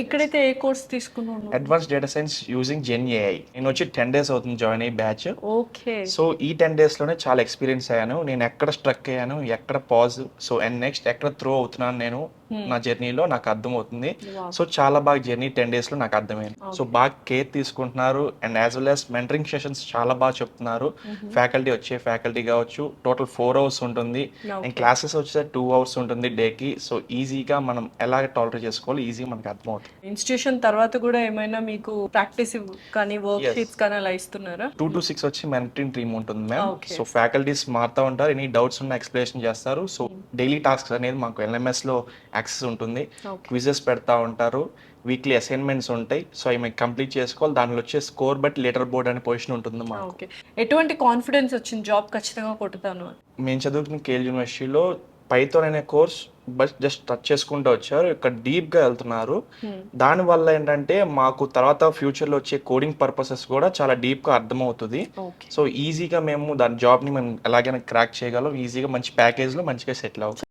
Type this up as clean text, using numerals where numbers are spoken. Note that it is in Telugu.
ఇక్కడైతే ఏ కోర్స్ తీసుకున్నాను? Advance data science using gen AI. నేను వచ్చి 10 days అవుతుంది జాయిన్ అయ్యి బ్యాచ్. ఓకే. సో ఈ 10 daysలోనే చాలా ఎక్స్పీరియన్స్ అయ్యాను. నేను ఎక్కడ స్ట్రక్ అయ్యాను, ఎక్కడ పాజ్, సో అండ్ నెక్స్ట్ ఎక్కడ త్రో అవుతున్నాను నేను నా జర్నీలో నాకు అర్థమవుతుంది. సో చాలా బాగా జర్నీ 10 daysలో నాకు అర్థమైంది. సో బాగా కేర్ తీసుకుంటున్నారు and as well as mentoring sessions చాలా బాగా చెప్తున్నారు. ఫ్యాకల్టీ కావచ్చు టోటల్ 4 hours ఉంటుంది అండ్ క్లాసెస్ వచ్చే 2 hours ఉంటుంది డేకి. సో ఈజీగా మనం ఎలాగ టాలరేట్ చేసుకోవాలి ఈజీగా మనకి అర్థమవుతుంది. ఇన్స్టిట్యూషన్ తర్వాత కూడా ఏమైనా మీకు ప్రాక్టీస్ కానీ వర్క్ షీట్స్ కానీ అలా ఇస్తున్నారా? 2 to 6 వచ్చి మెంటరింగ్ టీమ్ ఉంటుంది మ్యామ్. సో ఫ్యాకల్టీస్ మారుతూ ఉంటారు, ఎనీ డౌట్స్ ఉన్నా ఎక్స్ప్లెనేషన్ చేస్తారు. సో డైలీ టాస్క్స్ అనేది మాకు ఎల్ఎంఎస్లో యాక్సెస్ ఉంటుంది, క్విజెస్ పెడతా ఉంటారు, వీక్లీ అసైన్మెంట్స్ ఉంటాయి. సో అవి మేము కంప్లీట్ చేసుకోవాలి. దానిలో వచ్చే స్కోర్ బట్టి లెటర్ బోర్డ్ అనే పొజిషన్ ఉంటుంది మాకు. ఓకే. ఎటువంటి కాన్ఫిడెన్స్ వచ్చింది జాబ్ ఖచ్చితంగా కొట్టుతాను అని? మేము చదువుకున్న కేఎల్ యూనివర్సిటీలో పైథాన్ అనే కోర్స్ బట్ జస్ట్ టచ్ చేసుకుంటూ వచ్చారు, ఇక్కడ డీప్గా వెళ్తున్నారు. దానివల్ల ఏంటంటే మాకు తర్వాత ఫ్యూచర్లో వచ్చే కోడింగ్ పర్పసెస్ కూడా చాలా డీప్గా అర్థమవుతుంది. సో ఈజీగా మేము దాని జాబ్ని మేము ఎలాగైనా క్రాక్ చేయగలం, ఈజీగా మంచి ప్యాకేజ్లో మంచిగా సెటిల్ అవ్వం.